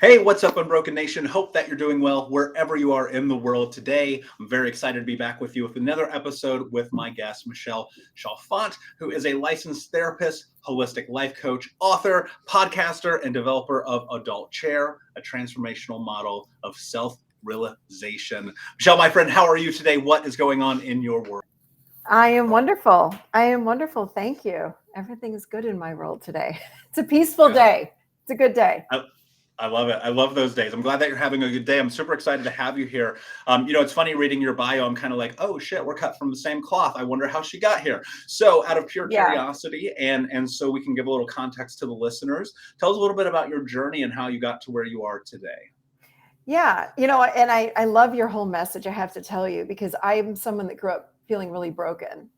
Hey, what's up, Unbroken Nation? Hope that you're doing well wherever you are in the world today. I'm very excited to be back with you with another episode with my guest, Michelle Chalfant, who is a licensed therapist, holistic life coach, author, podcaster, and developer of Gestalt Chair, a transformational model of self-realization. Michelle, my friend, how are you today? What is going on in your world? I am wonderful. I am wonderful. Thank you. Everything is good in my world today. It's a peaceful Good. day. It's a good day. I love it. I love those days. I'm glad that you're having a good day. I'm super excited to have you here. It's funny reading your bio. I'm kind of like, oh shit, we're cut from the same cloth. I wonder how she got here. So, out of pure Yeah. curiosity, and so we can give a little context to the listeners, tell us a little bit about your journey and how you got to where you are today. Yeah. And I love your whole message, I have to tell you, because I'm someone that grew up feeling really broken.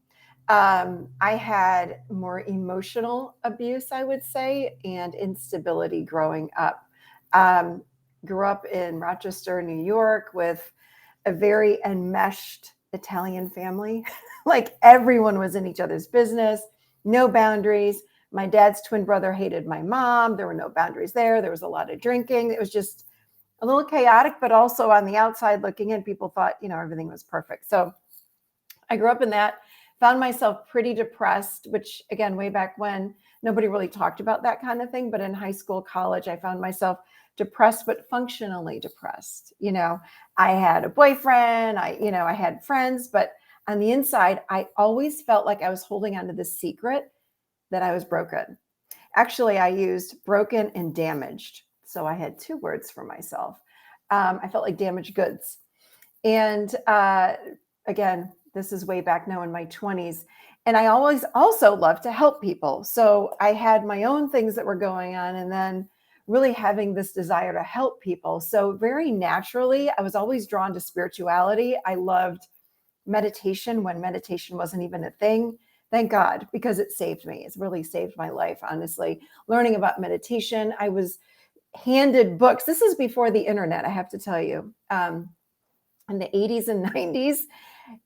I had more emotional abuse, I would say, and instability growing up. Um, Grew up in Rochester, New York, with a very enmeshed Italian family. Like everyone was in each other's business, no boundaries. My dad's twin brother hated my mom. There were no boundaries there. There was a lot of drinking. It was just a little chaotic, but also on the outside looking in, people thought, everything was perfect. So I grew up in that, found myself pretty depressed, which again, way back when, nobody really talked about that kind of thing. But in high school, college, I found myself depressed, but functionally depressed. I had a boyfriend, I had friends, but on the inside, I always felt like I was holding on to this secret that I was broken. Actually, I used broken and damaged. So I had two words for myself. I felt like damaged goods. And again, this is way back now in my 20s. And I always also love to help people. So I had my own things that were going on, and then really having this desire to help people. So very naturally, I was always drawn to spirituality. I loved meditation when meditation wasn't even a thing. Thank God, because it saved me. It's really saved my life, honestly. Learning about meditation, I was handed books. This is before the internet, I have to tell you. In the 80s and 90s,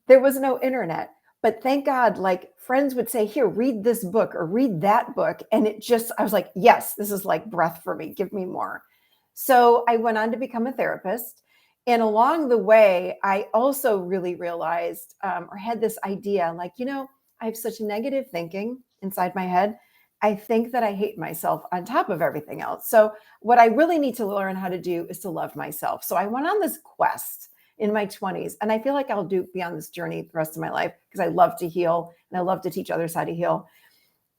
there was no internet. But thank God, like friends would say, here, read this book or read that book. And I was like, yes, this is like breath for me. Give me more. So I went on to become a therapist. And along the way, I also really realized or had this idea like, I have such negative thinking inside my head. I think that I hate myself on top of everything else. So, what I really need to learn how to do is to love myself. So, I went on this quest in my 20s. And I feel like I'll be on this journey the rest of my life because I love to heal and I love to teach others how to heal.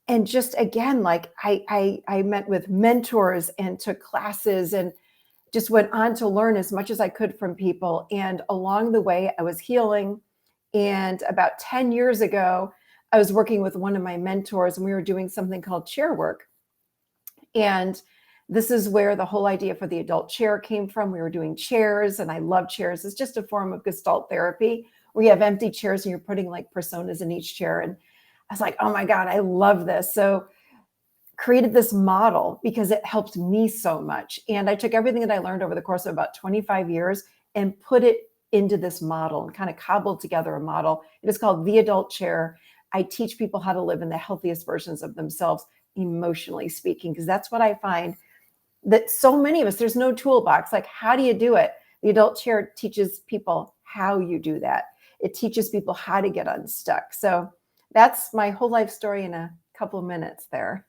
And just again, like I met with mentors and took classes and just went on to learn as much as I could from people. And along the way, I was healing. And about 10 years ago, I was working with one of my mentors and we were doing something called chair work. And this is where the whole idea for the adult chair came from. We were doing chairs, and I love chairs. It's just a form of Gestalt therapy where you have empty chairs and you're putting like personas in each chair. And I was like, oh my God, I love this. So created this model because it helped me so much. And I took everything that I learned over the course of about 25 years and put it into this model and kind of cobbled together a model. It is called the Adult Chair. I teach people how to live in the healthiest versions of themselves, emotionally speaking, because that's what I find that so many of us, there's no toolbox. Like, how do you do it? The Adult Chair teaches people how you do that. It teaches people how to get unstuck. So that's my whole life story in a couple of minutes there.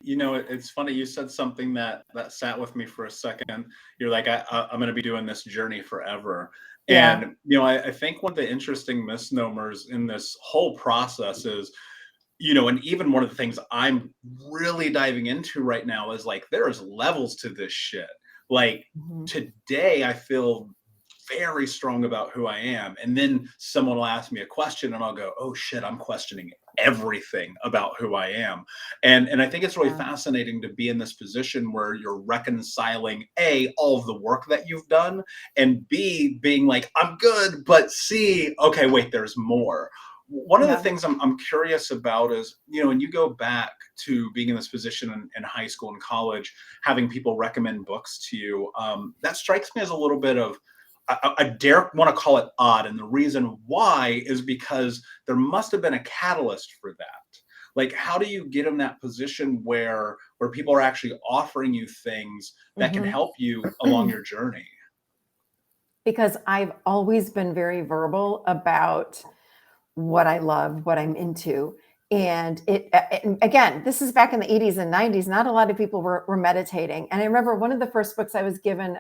It's funny. You said something that sat with me for a second. You're like, I'm going to be doing this journey forever. Yeah. And, I think one of the interesting misnomers in this whole process is, and even one of the things I'm really diving into right now is like, there's levels to this shit. Like Mm-hmm. today, I feel very strong about who I am. And then someone will ask me a question and I'll go, oh shit, I'm questioning everything about who I am. And I think it's really Yeah. fascinating to be in this position where you're reconciling A, all of the work that you've done, and B, being like, I'm good, but C, okay, wait, there's more. One of the Yeah. things I'm curious about is, when you go back to being in this position in high school and college, having people recommend books to you, that strikes me as a little bit of, I dare want to call it odd. And the reason why is because there must have been a catalyst for that. like how do you get in that position where people are actually offering you things that can help you along your journey? Because I've always been very verbal about what I love, what I'm into. And and again, this is back in the 80s and 90s. Not a lot of people were meditating. And I remember one of the first books I was given,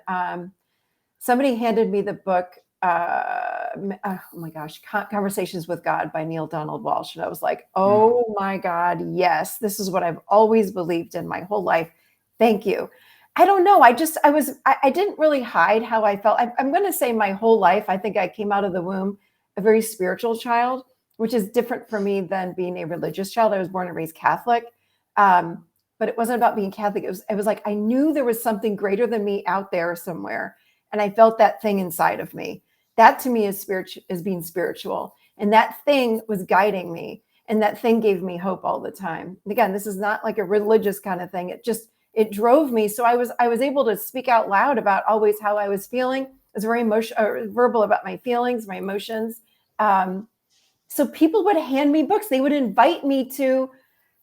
somebody handed me the book, oh my gosh, Conversations with God by Neil Donald Walsh. And I was like, oh my God, yes, this is what I've always believed in my whole life. Thank you. I don't know. I didn't really hide how I felt. I'm going to say my whole life, I think I came out of the womb a very spiritual child, which is different for me than being a religious child. I was born and raised Catholic. But it wasn't about being Catholic. It was like I knew there was something greater than me out there somewhere. And I felt that thing inside of me. That to me is spiritual, is being spiritual. And that thing was guiding me. And that thing gave me hope all the time. And again, this is not like a religious kind of thing. It drove me. So I was able to speak out loud about always how I was feeling. I was very verbal about my feelings, my emotions. So people would hand me books. They would invite me to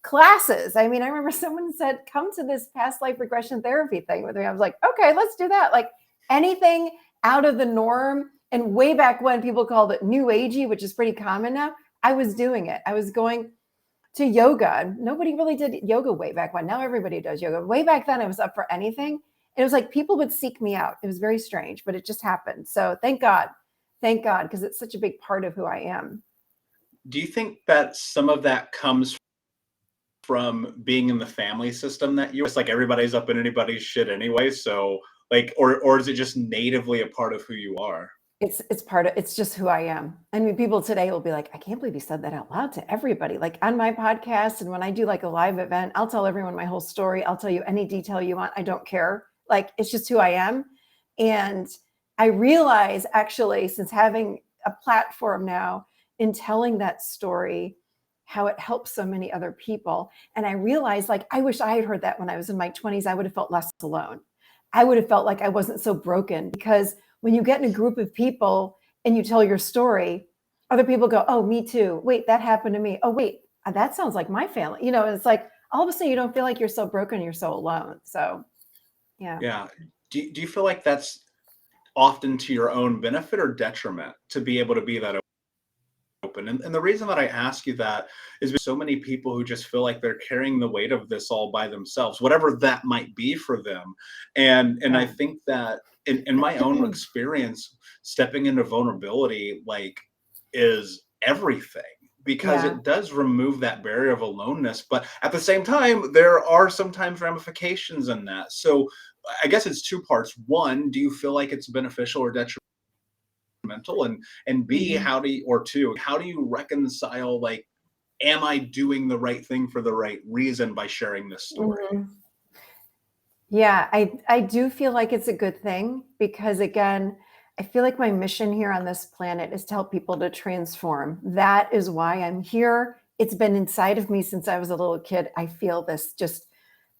classes. I mean, I remember someone said, come to this past life regression therapy thing with me. I was like, okay, let's do that. Like anything out of the norm. And way back when people called it new agey, which is pretty common now, I was doing it. I was going to yoga. Nobody really did yoga way back when. Now everybody does yoga. Way back then, I was up for anything. It was like people would seek me out. It was very strange, but it just happened. So thank God, because it's such a big part of who I am. Do you think that some of that comes from being in the family system that you, it's like everybody's up in anybody's shit anyway, so like, or is it just natively a part of who you are? It's just who I am. I mean, people today will be like, I can't believe you said that out loud to everybody. Like on my podcast, and when I do like a live event, I'll tell everyone my whole story. I'll tell you any detail you want. I don't care. Like, it's just who I am. And I realize actually, since having a platform now in telling that story, how it helps so many other people. And I realized, like, I wish I had heard that when I was in my 20s. I would have felt less alone. I would have felt like I wasn't so broken, because when you get in a group of people and you tell your story, other people go, oh, me too. Wait, that happened to me. Oh, wait, that sounds like my family. You know, it's like all of a sudden you don't feel like you're so broken, you're so alone. So, yeah. Yeah. Do you feel like that's often to your own benefit or detriment to be able to be that open? And the reason that I ask you that is because so many people who just feel like they're carrying the weight of this all by themselves, whatever that might be for them. And I think that in my own experience, stepping into vulnerability like is everything, because Yeah. it does remove that barrier of aloneness. But at the same time, there are sometimes ramifications in that. So I guess it's two parts. One, do you feel like it's beneficial or detrimental? And B, Mhm. how do you, or two, how do you reconcile, like, am I doing the right thing for the right reason by sharing this story? Mhm. Yeah, I do feel like it's a good thing, because again, I feel like my mission here on this planet is to help people to transform. That is why I'm here. It's been inside of me since I was a little kid. I feel this just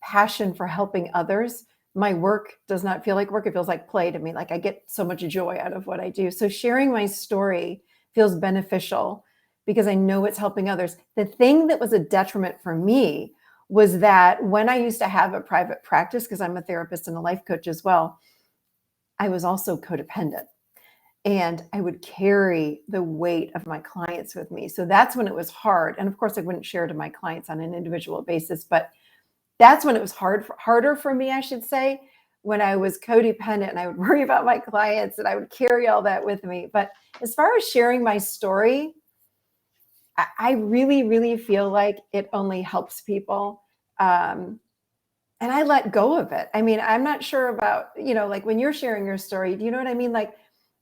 passion for helping others. My work does not feel like work. It feels like play to me. Like I get so much joy out of what I do. So sharing my story feels beneficial because I know it's helping others. The thing that was a detriment for me was that when I used to have a private practice, because I'm a therapist and a life coach as well, I was also codependent. And I would carry the weight of my clients with me. So that's when it was hard. And of course, I wouldn't share to my clients on an individual basis, but that's when it was harder for me, I should say, when I was codependent and I would worry about my clients and I would carry all that with me. But as far as sharing my story, I really, really feel like it only helps people. And I let go of it. I mean, I'm not sure about, like when you're sharing your story, do you know what I mean? Like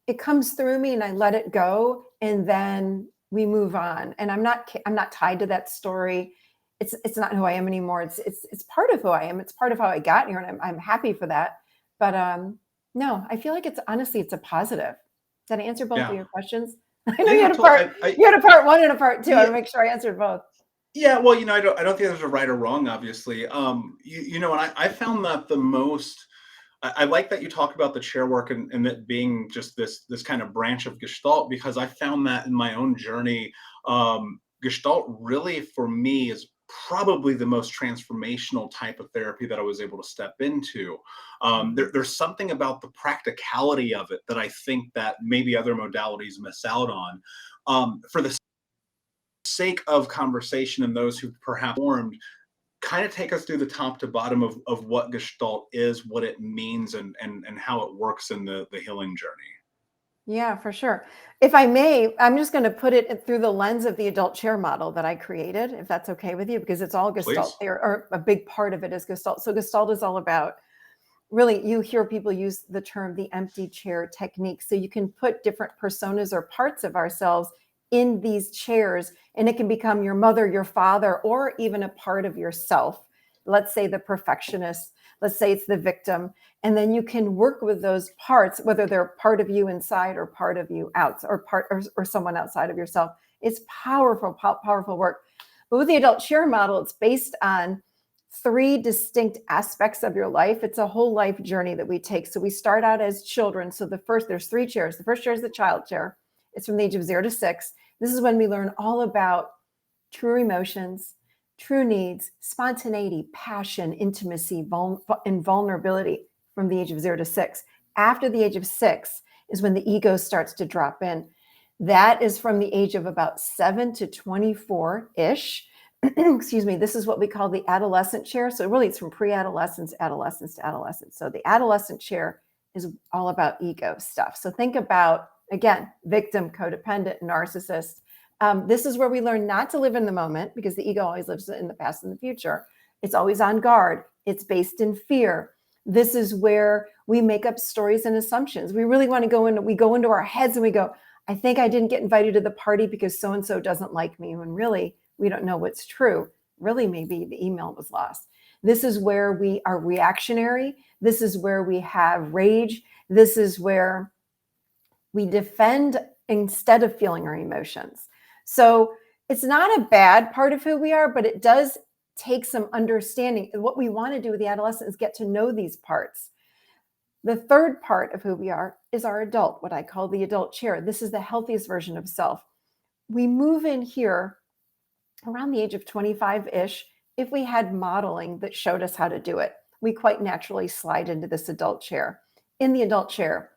it comes through me and I let it go and then we move on. And I'm not tied to that story. It's not who I am anymore. It's part of who I am. It's part of how I got here. And I'm happy for that. But no, I feel like it's a positive. Did I answer both of Yeah. your questions? I know Yeah, you no, had a part, you had a part one and a part two. I yeah, want to make sure I answered both. yeah. Well, I don't think there's a right or wrong, obviously. And I found that the most, I like that you talk about the chair work and it being just this kind of branch of Gestalt, because I found that in my own journey, Gestalt really for me is probably the most transformational type of therapy that I was able to step into. There's something about the practicality of it that I think that maybe other modalities miss out on. For the sake of conversation and those who perhaps formed, kind of take us through the top to bottom of what Gestalt is, what it means, and how it works in the healing journey. Yeah, for sure. If I may, I'm just going to put it through the lens of the adult chair model that I created, if that's okay with you, because it's all Gestalt Please. there, or a big part of it is Gestalt. So Gestalt is all about, really, you hear people use the term the empty chair technique. So you can put different personas or parts of ourselves in these chairs, and it can become your mother, your father, or even a part of yourself. Let's say the perfectionist, let's say it's the victim. And then you can work with those parts, whether they're part of you inside or part of you out, or someone outside of yourself. It's powerful, powerful work. But with the adult chair model, it's based on 3 distinct aspects of your life. It's a whole life journey that we take. So we start out as children. So there's 3 chairs. The first chair is the child chair. It's from the age of 0 to 6. This is when we learn all about true emotions, true needs, spontaneity, passion, intimacy, and vulnerability from the age of 0 to 6. After the age of 6 is when the ego starts to drop in. That is from the age of about 7 to 24-ish. Excuse me, this is what we call the adolescent chair. So really it's from pre-adolescence, adolescence to adolescence. So the adolescent chair is all about ego stuff. So think about, again, victim, codependent, narcissist. This is where we learn not to live in the moment, because the ego always lives in the past and the future. It's always on guard. It's based in fear. This is where we make up stories and assumptions. We really want to we go into our heads and we go, I think I didn't get invited to the party because so-and-so doesn't like me, when really we don't know what's true. Really, maybe the email was lost. This is where we are reactionary. This is where we have rage. This is where we defend instead of feeling our emotions. So it's not a bad part of who we are, but it does take some understanding. What we want to do with the adolescent is get to know these parts. The third part of who we are is our adult, what I call the adult chair. This is the healthiest version of self. We move in here around the age of 25-ish. If we had modeling that showed us how to do it, we quite naturally slide into this adult chair. In the adult chair,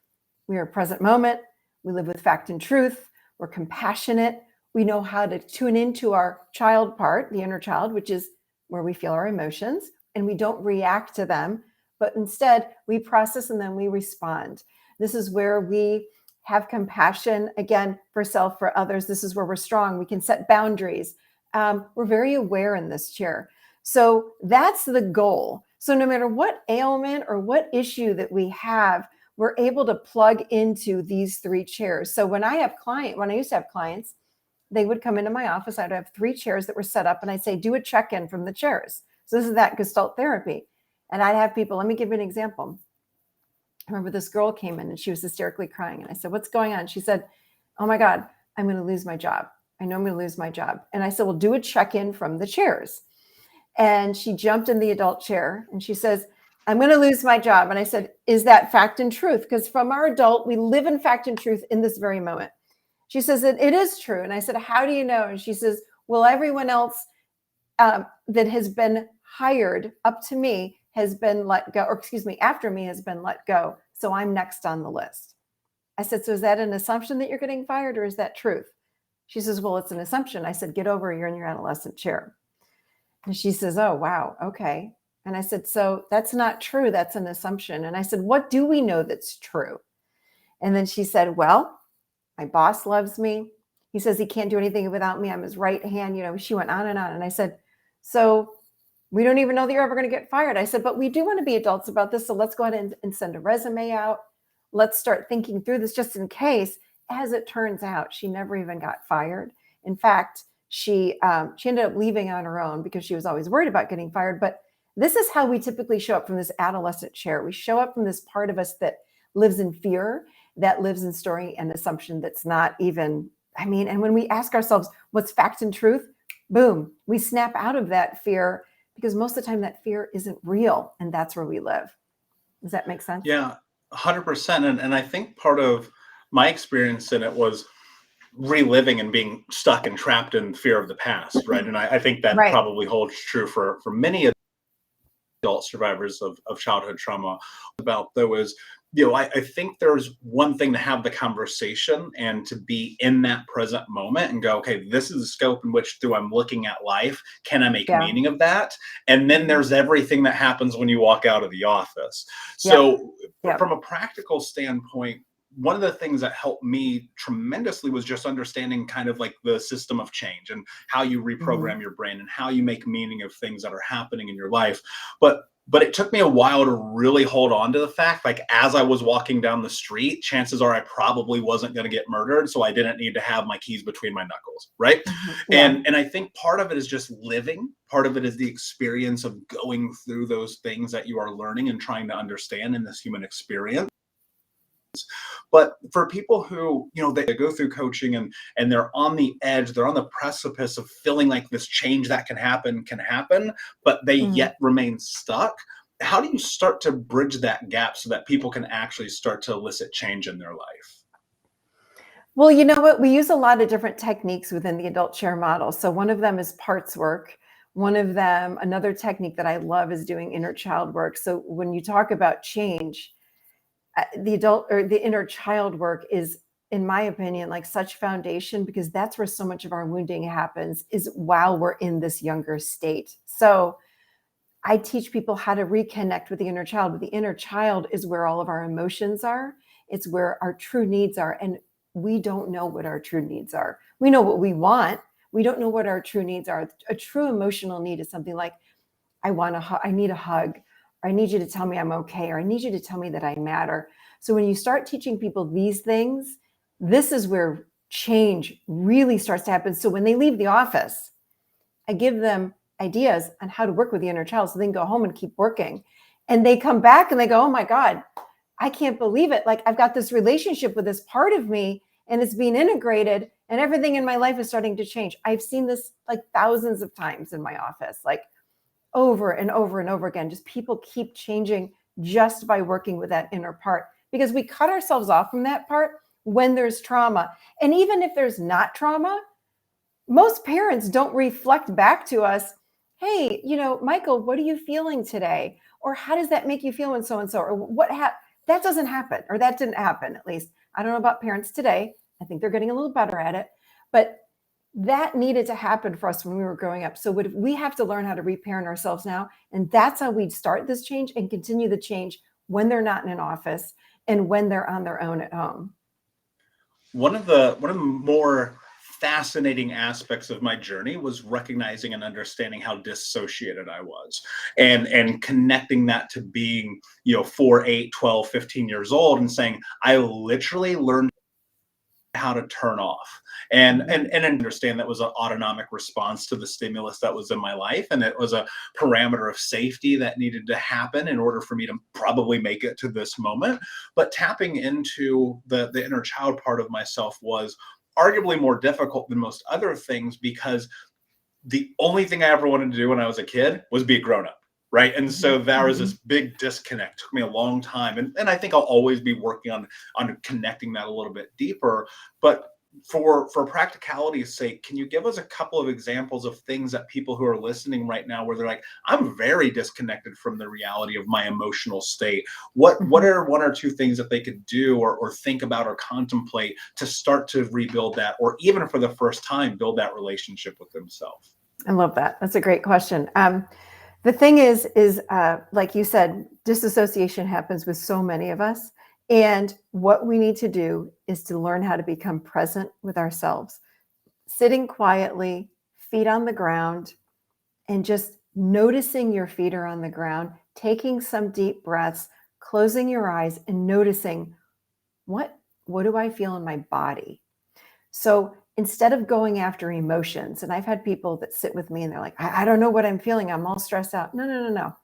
we are present moment. We live with fact and truth. We're compassionate. We know how to tune into our child part, the inner child, which is where we feel our emotions, and we don't react to them, but instead we process and then we respond. This is where we have compassion, again, for self, for others. This is where we're strong. We can set boundaries. We're very aware in this chair. So that's the goal. So no matter what ailment or what issue that we have, we're able to plug into these 3 chairs. So when I used to have clients, they would come into my office. I'd have 3 chairs that were set up, and I'd say, do a check-in from the chairs. So this is that Gestalt therapy. And I'd have people, let me give you an example. I remember this girl came in and she was hysterically crying. And I said, what's going on? She said, oh my God, I'm going to lose my job. I know I'm going to lose my job. And I said, well, do a check-in from the chairs. And she jumped in the adult chair and she says, I'm going to lose my job. And I said, is that fact and truth? Because from our adult, we live in fact and truth in this very moment. She says, it is true. And I said, how do you know? And she says, well, everyone else that has been hired up to me has been let go, or excuse me, after me has been let go. So I'm next on the list. I said, so is that an assumption that you're getting fired, or is that truth? She says, well, it's an assumption. I said, get over, you're in your adolescent chair. And she says, oh, wow, okay. And I said, so that's not true. That's an assumption. And I said, what do we know that's true? And then she said, well, my boss loves me. He says he can't do anything without me. I'm his right hand. She went on and on. And I said, so we don't even know that you're ever going to get fired. I said, but we do want to be adults about this. So let's go ahead and send a resume out. Let's start thinking through this just in case. As it turns out, she never even got fired. In fact, she ended up leaving on her own because she was always worried about getting fired. But this is how we typically show up from this adolescent chair. We show up from this part of us that lives in fear, that lives in story and assumption that's not even, and when we ask ourselves what's fact and truth, boom, we snap out of that fear, because most of the time that fear isn't real, and that's where we live. Does that make sense? Yeah, 100%. And I think part of my experience in it was reliving and being stuck and trapped in fear of the past, right? And I think that Right. probably holds true for many adult survivors of childhood trauma. About there was, I think there's one thing to have the conversation and to be in that present moment and go, okay, this is the scope in which through I'm looking at life. Can I make Yeah. meaning of that? And then Mhm. there's everything that happens when you walk out of the office. Yep. So Yep. from a practical standpoint, one of the things that helped me tremendously was just understanding kind of like the system of change and how you Mhm. reprogram your brain and how you make meaning of things that are happening in your life. But it took me a while to really hold on to the fact, like as I was walking down the street, chances are I probably wasn't going to get murdered, so I didn't need to have my keys between my knuckles, right? Mhm. Yeah. And I think part of it is just living. Part of it is the experience of going through those things that you are learning and trying to understand in this human experience. But for people who, they go through coaching and they're on the edge, they're on the precipice of feeling like this change that can happen, but they Mhm. yet remain stuck. How do you start to bridge that gap so that people can actually start to elicit change in their life? Well, you know what? We use a lot of different techniques within the adult chair model. So one of them is parts work. One of them, another technique that I love is doing inner child work. So when you talk about change, the adult or the inner child work is, in my opinion, like such foundation because that's where so much of our wounding happens is while we're in this younger state. So I teach people how to reconnect with the inner child. But the inner child is where all of our emotions are. It's where our true needs are. And we don't know what our true needs are. We know what we want. We don't know what our true needs are. A true emotional need is something like, I need a hug, or I need you to tell me I'm okay, or I need you to tell me that I matter. So when you start teaching people these things, this is where change really starts to happen. So when they leave the office, I give them ideas on how to work with the inner child so they can go home and keep working. And they come back and they go, oh my God, I can't believe it. Like I've got this relationship with this part of me and it's being integrated and everything in my life is starting to change. I've seen this like thousands of times in my office, like over and over and over again. Just people keep changing just by working with that inner part because we cut ourselves off from that part when there's trauma. And even if there's not trauma, most parents don't reflect back to us, hey, Michael, what are you feeling today? Or how does that make you feel when so and so? Or that doesn't happen, or that didn't happen, at least. I don't know about parents today. I think they're getting a little better at it. But that needed to happen for us when we were growing up. So we have to learn how to reparent ourselves now. And that's how we'd start this change and continue the change when they're not in an office and when they're on their own at home. One of the more fascinating aspects of my journey was recognizing and understanding how dissociated I was and connecting that to being 4, 8, 12, 15 years old and saying I literally learned how to turn off and understand that was an autonomic response to the stimulus that was in my life, and it was a parameter of safety that needed to happen in order for me to probably make it to this moment. But tapping into the inner child part of myself was arguably more difficult than most other things because the only thing I ever wanted to do when I was a kid was be a grown up. Right. And so there was this big disconnect. It took me a long time. And I think I'll always be working on connecting that a little bit deeper. But for practicality's sake, can you give us a couple of examples of things that people who are listening right now where they're like, I'm very disconnected from the reality of my emotional state? What Mhm. are one or two things that they could do or think about or contemplate to start to rebuild that, or even for the first time, build that relationship with themselves? I love that. That's a great question. The thing is like you said, disassociation happens with so many of us. And what we need to do is to learn how to become present with ourselves, sitting quietly, feet on the ground, and just noticing your feet are on the ground, taking some deep breaths, closing your eyes, and noticing what what do I feel in my body? So instead of going after emotions, and I've had people that sit with me and they're like, I don't know what I'm feeling. I'm all stressed out. No, no, no, no.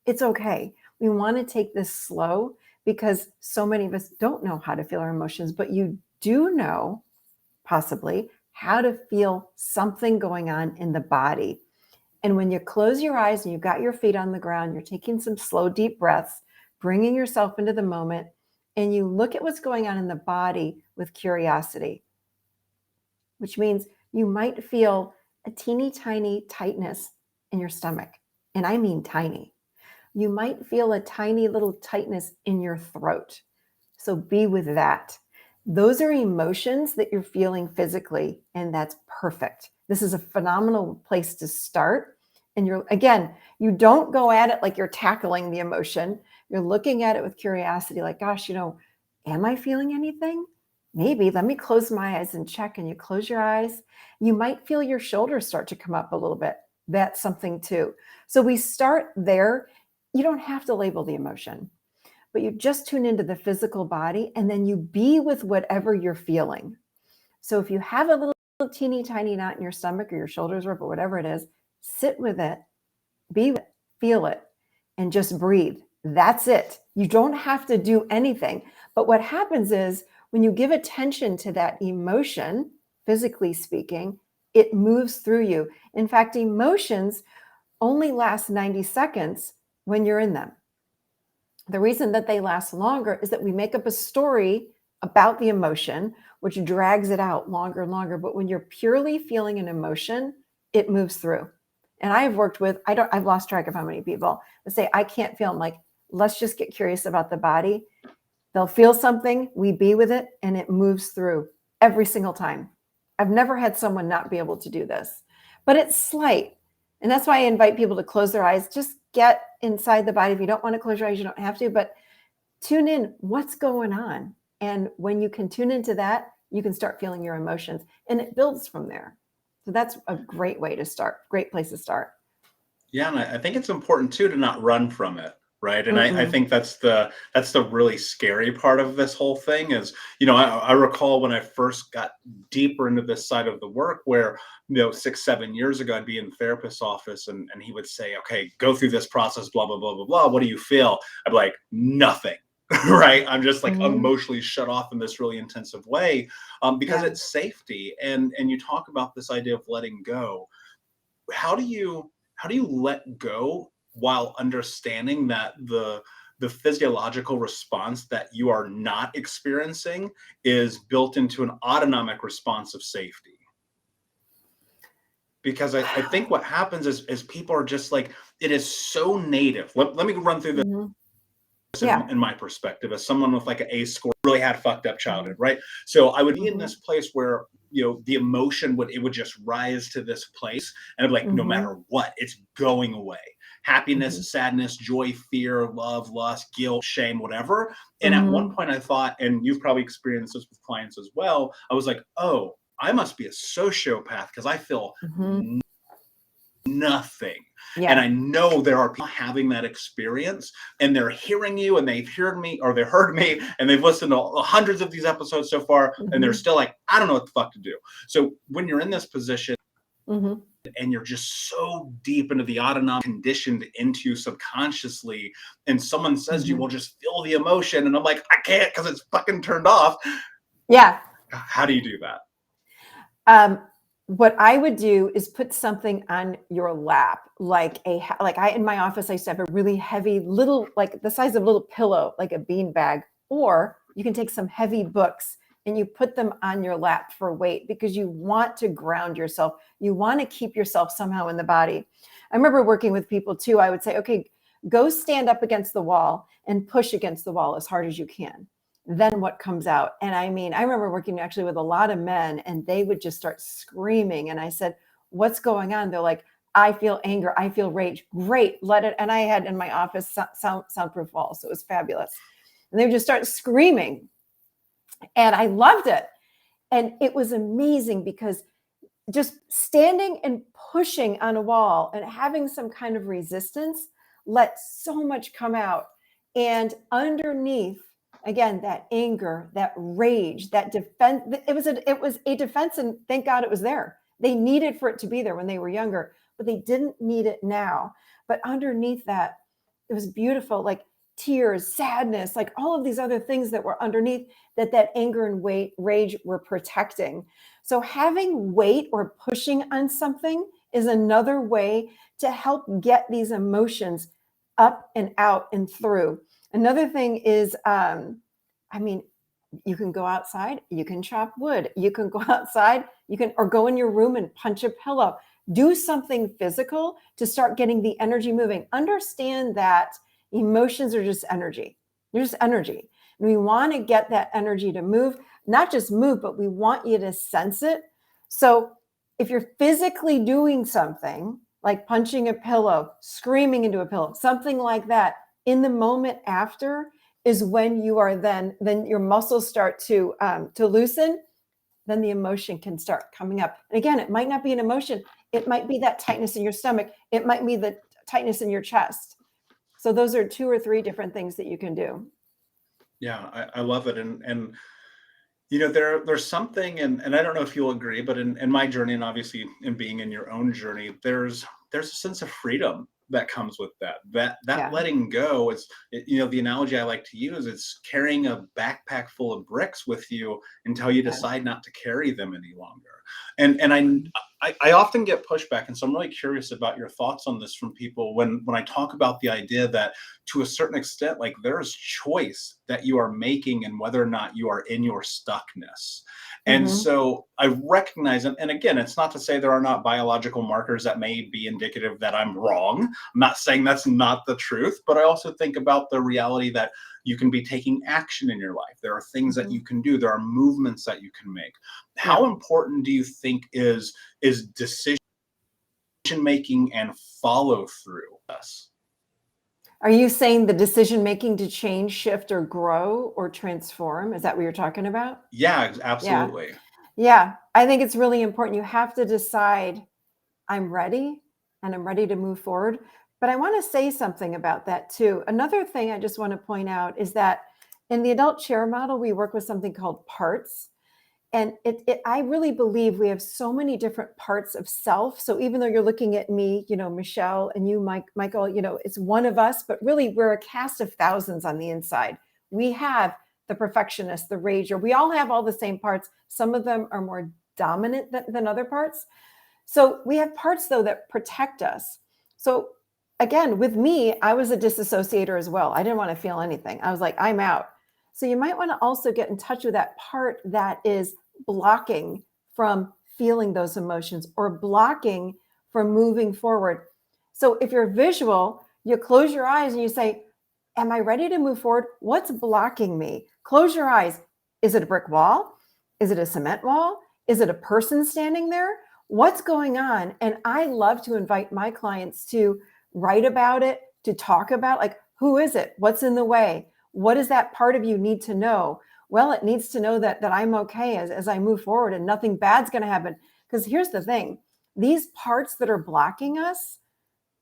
It's okay. We want to take this slow because so many of us don't know how to feel our emotions, but you do know possibly how to feel something going on in the body. And when you close your eyes and you've got your feet on the ground, you're taking some slow, deep breaths, bringing yourself into the moment, and you look at what's going on in the body with curiosity. which means you might feel a teeny tiny tightness in your stomach. And I mean tiny. You might feel a tiny little tightness in your throat. So be with that. Those are emotions that you're feeling physically, and that's perfect. This is a phenomenal place to start. And you don't go at it like you're tackling the emotion. You're looking at it with curiosity, like, gosh, am I feeling anything? Maybe. Let me close my eyes and check. And you close your eyes. You might feel your shoulders start to come up a little bit. That's something too. So we start there. You don't have to label the emotion, but you just tune into the physical body, and then you be with whatever you're feeling. So if you have a little teeny tiny knot in your stomach or your shoulders or whatever it is, sit with it, be with it, feel it, and just breathe. That's it. You don't have to do anything. But what happens is when you give attention to that emotion, physically speaking, it moves through you. In fact, emotions only last 90 seconds when you're in them. The reason that they last longer is that we make up a story about the emotion, which drags it out longer and longer. But when you're purely feeling an emotion, it moves through. And I've worked with, I've lost track of how many people that say, I can't feel. I'm like, let's just get curious about the body. They'll feel something, we be with it, and it moves through every single time. I've never had someone not be able to do this, but it's slight. And that's why I invite people to close their eyes. Just get inside the body. If you don't want to close your eyes, you don't have to, but tune in what's going on. And when you can tune into that, you can start feeling your emotions, and it builds from there. So that's a great way to start. Great place to start. Yeah, and I think it's important too to not run from it, right? And I Mm-mm. think that's the really scary part of this whole thing is, I recall when I first got deeper into this side of the work where, 6-7 years ago, I'd be in the therapist's office and he would say, okay, go through this process, blah, blah, blah, blah, blah. What do you feel? I'd be like, nothing. Right. I'm just like Mhm. emotionally shut off in this really intensive way, because Yeah. it's safety. And you talk about this idea of letting go. How do you let go while understanding that the physiological response that you are not experiencing is built into an autonomic response of safety? Because I think what happens is people are just like, it is so native. Let me run through this Mhm. Yeah. in my perspective as someone with like an A score, really had a fucked up childhood, Mhm. right? So I would be in Mhm. this place where the emotion would just rise to this place, and I'd be like, no Mhm. matter what, it's going away. Mhm. Happiness, sadness, joy, fear, love, lust, guilt, shame, whatever. And at one Mhm. point I thought, and you've probably experienced this with clients as well, I was like, oh, I must be a sociopath because I feel Mhm. nothing. And Yeah. I know there are people having that experience, and they're hearing you, and they've heard me, or they heard me, and they've listened to hundreds of these episodes so far, and they're Mhm. still like, I don't know what the fuck to do. So when you're in this position Mhm. and you're just so deep into the autonomic conditioned into you subconsciously, and someone says you Mhm. will just feel the emotion, and I'm like, I can't because it's fucking turned off. Yeah. How do you do that? Um, what I would do is put something on your lap, like in my office, I used to have a really heavy little, like the size of a little pillow, like a bean bag, or you can take some heavy books and you put them on your lap for weight because you want to ground yourself. You want to keep yourself somehow in the body. I remember working with people too. I would say, okay, go stand up against the wall and push against the wall as hard as you can. Then what comes out? And I mean, I remember working actually with a lot of men, and they would just start screaming. And I said, what's going on? They're like, I feel anger. I feel rage. Great. Let it. And I had in my office soundproof walls. So it was fabulous. And they would just start screaming. And I loved it. And it was amazing because just standing and pushing on a wall and having some kind of resistance let so much come out. And again, that anger, that rage, that defense, it was a defense, and thank God it was there. They needed for it to be there when they were younger, but they didn't need it now. But underneath that, it was beautiful, like tears, sadness, like all of these other things that were underneath that anger and rage were protecting. So having weight or pushing on something is another way to help get these emotions up and out and through. Another thing is, I mean, You can go outside, you can chop wood, you can go outside, or go in your room and punch a pillow. Do something physical to start getting the energy moving. Understand that emotions are just energy. They're just energy. And we want to get that energy to move, not just move, but we want you to sense it. So if you're physically doing something like punching a pillow, screaming into a pillow, something like that, in the moment after is when you are then your muscles start to loosen, then the emotion can start coming up. And again, it might not be an emotion. It might be that tightness in your stomach. It might be the tightness in your chest. So those are 2 or 3 different things that you can do. Yeah, I love it. And there's something, and I don't know if you'll agree, but in my journey, and obviously in being in your own journey, there's a sense of freedom that comes with that Yeah. letting go is, the analogy I like to use, it's carrying a backpack full of bricks with you until you decide not to carry them any longer. And I often get pushback, and so I'm really curious about your thoughts on this from people when I talk about the idea that to a certain extent, like, there's choice that you are making and whether or not you are in your stuckness. And so I recognize, and again, it's not to say there are not biological markers that may be indicative that I'm wrong. I'm not saying that's not the truth, but I also think about the reality that you can be taking action in your life. There are things that you can do. There are movements that you can make. How important do you think is decision making and follow through us? Are you saying the decision making to change, shift, or grow or transform? Is that what you're talking about? Yeah, absolutely. Yeah. I think it's really important. You have to decide, I'm ready and I'm ready to move forward. But I want to say something about that too. Another thing I just want to point out is that in the adult chair model, we work with something called parts. And I really believe we have so many different parts of self. So even though you're looking at me, Michelle, and you, Michael, it's one of us, but really we're a cast of thousands on the inside. We have the perfectionist, the rager. We all have all the same parts. Some of them are more dominant than other parts. So we have parts, though, that protect us. So again, with me, I was a disassociator as well. I didn't want to feel anything. I was like, I'm out. So you might want to also get in touch with that part that is blocking from feeling those emotions or blocking from moving forward. So if you're visual, you close your eyes and you say, am I ready to move forward? What's blocking me? Close your eyes. Is it a brick wall? Is it a cement wall? Is it a person standing there? What's going on? And I love to invite my clients to write about it, to talk about, like, who is it? What's in the way? What does that part of you need to know? Well, it needs to know that I'm okay as I move forward and nothing bad's going to happen. Because here's the thing, these parts that are blocking us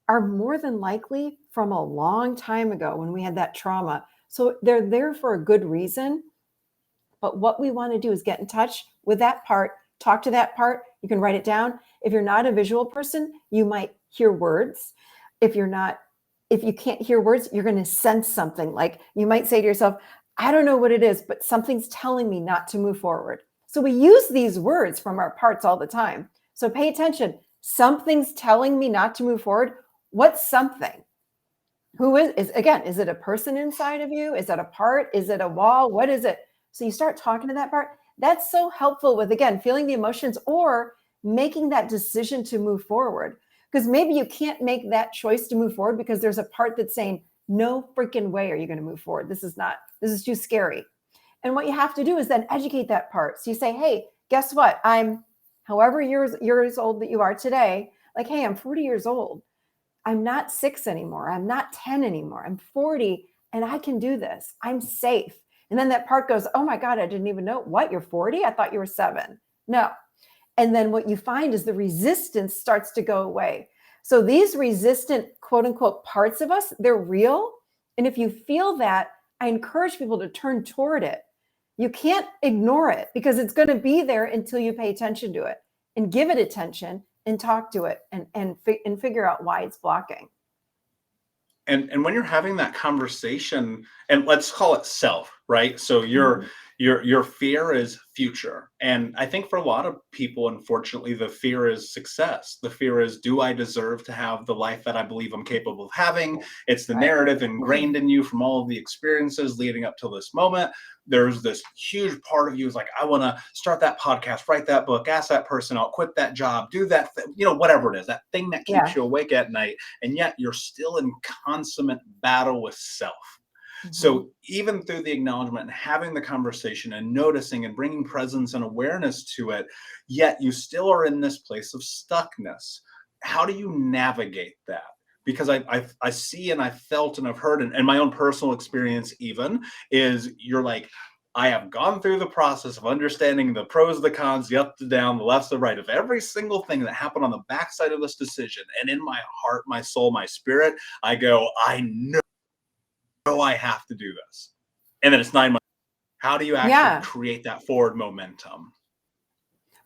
are more than likely from a long time ago when we had that trauma. So they're there for a good reason. But what we want to do is get in touch with that part, talk to that part. You can write it down. If you're not a visual person, you might hear words. If you can't hear words, you're going to sense something. Like you might say to yourself, I don't know what it is, but something's telling me not to move forward. So we use these words from our parts all the time. So pay attention. Something's telling me not to move forward. What's something? Who is it a person inside of you? Is it a part? Is it a wall? What is it? So you start talking to that part. That's so helpful with, again, feeling the emotions or making that decision to move forward. Because maybe you can't make that choice to move forward because there's a part that's saying, no freaking way are you going to move forward. This is too scary. And what you have to do is then educate that part. So you say, hey, guess what? I'm however years old that you are today. Like, hey, I'm 40 years old. I'm not 6 anymore. I'm not 10 anymore. I'm 40 and I can do this. I'm safe. And then that part goes, oh my God, I didn't even know. What, you're 40? I thought you were 7. No. And then what you find is the resistance starts to go away. So these resistant, quote unquote, parts of us, they're real. And if you feel that, I encourage people to turn toward it. You can't ignore it because it's going to be there until you pay attention to it and give it attention and talk to it and figure out why it's blocking. And when you're having that conversation, and let's call it self, right? So you're Your fear is future. And I think for a lot of people, unfortunately, the fear is success. The fear is, do I deserve to have the life that I believe I'm capable of having? It's the Right. narrative ingrained in you from all of the experiences leading up to this moment. There's this huge part of you is like, I want to start that podcast, write that book, ask that person out, quit that job, do that, whatever it is, that thing that keeps Yeah. you awake at night. And yet you're still in consummate battle with self. Mhm. So even through the acknowledgement and having the conversation and noticing and bringing presence and awareness to it, yet you still are in this place of stuckness. How do you navigate that? Because I see and I felt and I've heard, and my own personal experience even is, you're like, I have gone through the process of understanding the pros, the cons, the up, the down, the left, the right of every single thing that happened on the backside of this decision. And in my heart, my soul, my spirit, I go, I know I have to do this. And then it's 9 months. How do you actually Yeah. create that forward momentum?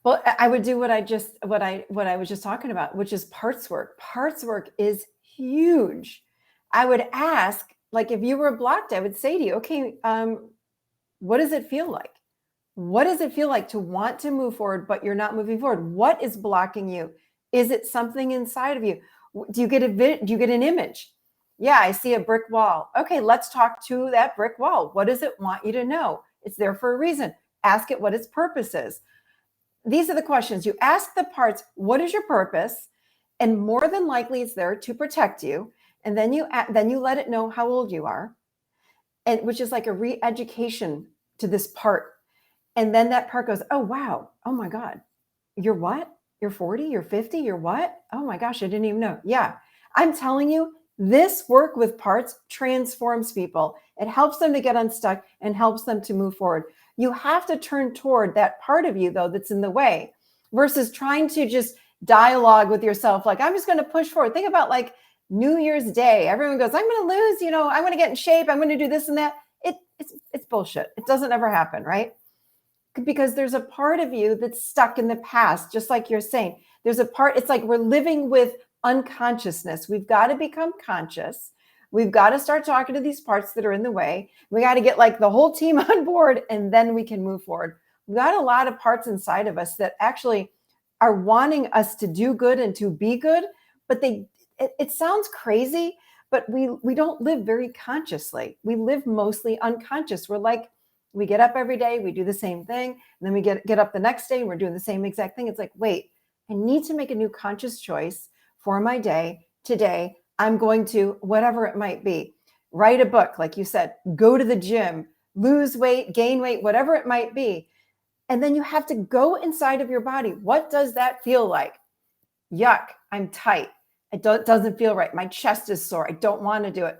Well, I would do what I was just talking about, which is parts work. Parts work is huge. I would ask, like, if you were blocked, I would say to you, okay, what does it feel like? What does it feel like to want to move forward, but you're not moving forward? What is blocking you? Is it something inside of you? Do you get an image? Yeah, I see a brick wall. Okay, let's talk to that brick wall. What does it want you to know? It's there for a reason. Ask it what its purpose is. These are the questions you ask the parts. What is your purpose? And more than likely, it's there to protect you. And then you let it know how old you are, and which is like a re-education to this part. And then that part goes, oh, wow. Oh my God. You're what? You're 40, you're 50, you're what? Oh my gosh, I didn't even know. Yeah. I'm telling you, this work with parts transforms people. It helps them to get unstuck and helps them to move forward. You have to turn toward that part of you, though, that's in the way, versus trying to just dialogue with yourself. Like, I'm just going to push forward. Think about like New Year's Day. Everyone goes, I'm going to lose, I'm going to get in shape. I'm going to do this and that. It's bullshit. It doesn't ever happen, right? Because there's a part of you that's stuck in the past, just like you're saying. There's a part, it's like we're living with unconsciousness. We've got to become conscious. We've got to start talking to these parts that are in the way. We got to get like the whole team on board, and then we can move forward. We've got a lot of parts inside of us that actually are wanting us to do good and to be good, but it sounds crazy, but we don't live very consciously. We live mostly unconscious. We get up every day, we do the same thing, and then we get up the next day and we're doing the same exact thing. It's like, wait, I need to make a new conscious choice for my day. Today, I'm going to, whatever it might be, write a book, like you said, go to the gym, lose weight, gain weight, whatever it might be. And then you have to go inside of your body. What does that feel like? Yuck, I'm tight. It doesn't feel right. My chest is sore. I don't want to do it.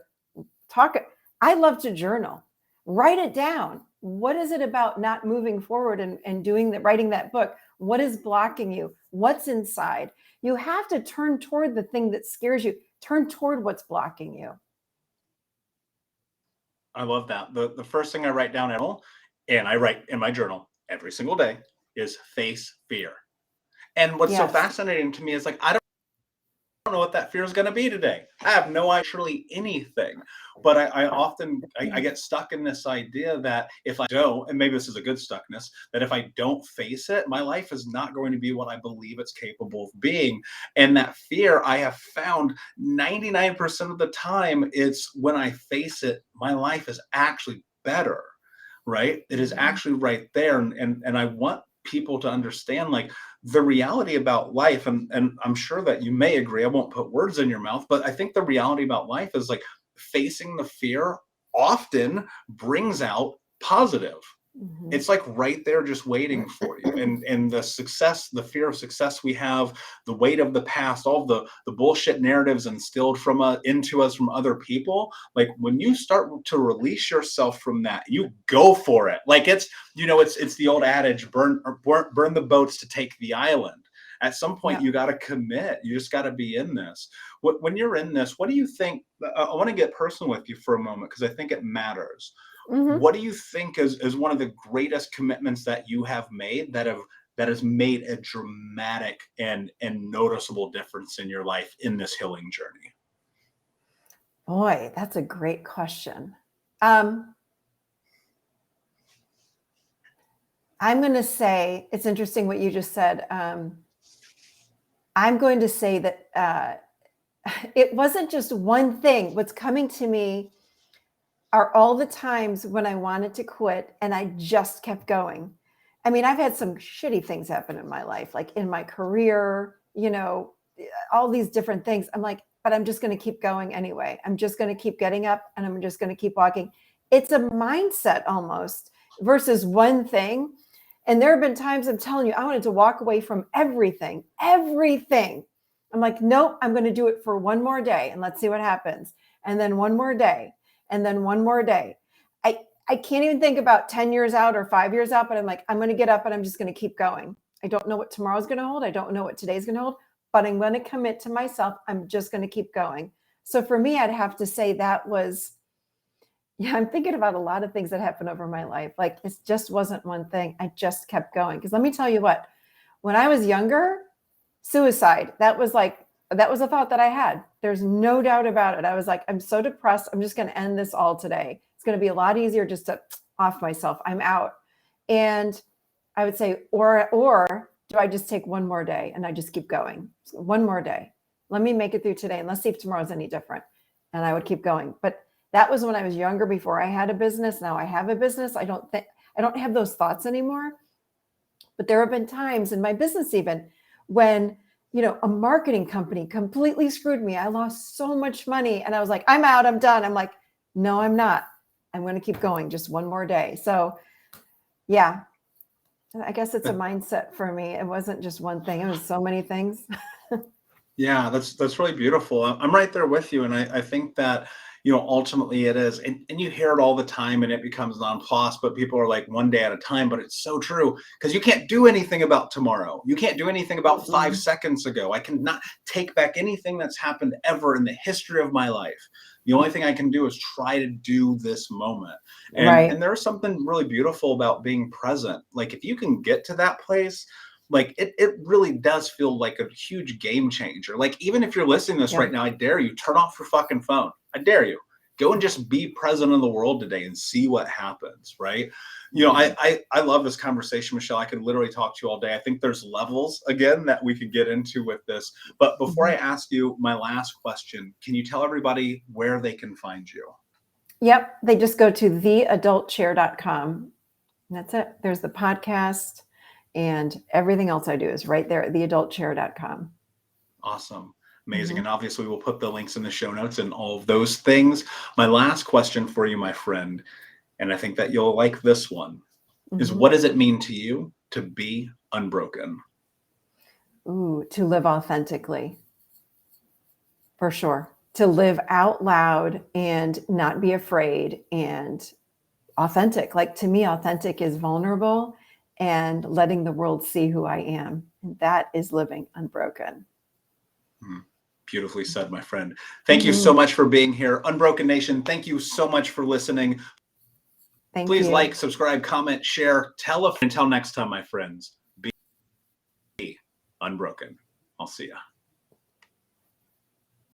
I love to journal. Write it down. What is it about not moving forward and writing that book? What is blocking you? What's inside? You have to turn toward the thing that scares you. Turn toward what's blocking you. I love that. The first thing I write down, and I write in my journal every single day, is face fear. And what's so Yes. fascinating to me is, like, I don't know what that fear is going to be today. I have no actually anything. But I often I get stuck in this idea that if I don't, and maybe this is a good stuckness, that if I don't face it, my life is not going to be what I believe it's capable of being. And that fear, I have found 99% of the time, it's when I face it, my life is actually better. Right? It is actually right there. And I want people to understand, like, the reality about life, and I'm sure that you may agree, I won't put words in your mouth, but I think the reality about life is, like, facing the fear often brings out positive. Mm-hmm. It's like right there just waiting for you. And the success, the fear of success we have, the weight of the past, all the bullshit narratives instilled into us from other people, like, when you start to release yourself from that, you go for it. Like, it's the old adage, burn the boats to take the island. At some point, Yeah. you got to commit. You just got to be in this. When you're in this, what do you think? I want to get personal with you for a moment, because I think it matters. Mm-hmm. What do you think is one of the greatest commitments that you have made that has made a dramatic and noticeable difference in your life in this healing journey? Boy, that's a great question. I'm going to say, it's interesting what you just said. I'm going to say that it wasn't just one thing. What's coming to me are all the times when I wanted to quit and I just kept going. I mean, I've had some shitty things happen in my life, like in my career, all these different things. I'm like, but I'm just going to keep going anyway. I'm just going to keep getting up and I'm just going to keep walking. It's a mindset almost versus one thing. And there have been times, I'm telling you, I wanted to walk away from everything. I'm like, nope, I'm going to do it for one more day and let's see what happens. And then one more day and then one more day. I can't even think about 10 years out or 5 years out, but I'm like, I'm going to get up and I'm just going to keep going. I don't know what tomorrow's going to hold. I don't know what today's going to hold, but I'm going to commit to myself. I'm just going to keep going. So for me, I'd have to say that was, I'm thinking about a lot of things that happened over my life. Like it just wasn't one thing. I just kept going. Because let me tell you what, when I was younger, suicide, that was a thought that I had. There's no doubt about it. I was like, I'm so depressed. I'm just going to end this all today. It's going to be a lot easier just to off myself. I'm out. And I would say, or do I just take one more day and I just keep going? One more day. Let me make it through today and let's see if tomorrow's any different. And I would keep going. But that was when I was younger, before I had a business. Now I have a business. I don't have those thoughts anymore. But there have been times in my business even when, a marketing company completely screwed me. I lost so much money and I was like, I'm out, I'm done. I'm like, no, I'm not. I'm going to keep going just one more day. So yeah, I guess it's a mindset for me. It wasn't just one thing. It was so many things. Yeah, that's really beautiful. I'm right there with you. And I think that, ultimately it is. And you hear it all the time and it becomes nonplussed, but people are like one day at a time. But it's so true because you can't do anything about tomorrow. You can't do anything about 5 seconds ago. I cannot take back anything that's happened ever in the history of my life. The only thing I can do is try to do this moment. And, Right. and there's something really beautiful about being present. Like if you can get to that place, like it really does feel like a huge game changer. Like even if you're listening to this right now, I dare you, turn off your fucking phone. I dare you. Go and just be present in the world today and see what happens, right? I love this conversation, Michelle. I could literally talk to you all day. I think there's levels again that we could get into with this. But before I ask you my last question, can you tell everybody where they can find you? Yep. They just go to theadultchair.com. And that's it. There's the podcast and everything else I do is right there at theadultchair.com. Awesome. Amazing. And obviously we'll put the links in the show notes and all of those things. My last question for you, my friend, and I think that you'll like this one, is what does it mean to you to be unbroken? Ooh, to live authentically. For sure. To live out loud and not be afraid and authentic. Like to me, authentic is vulnerable and letting the world see who I am. And that is living unbroken. Beautifully said, my friend. Thank you so much for being here. Unbroken Nation, thank you so much for listening. Please like, subscribe, comment, share, tell a friend. Until next time, my friends, be unbroken. I'll see ya.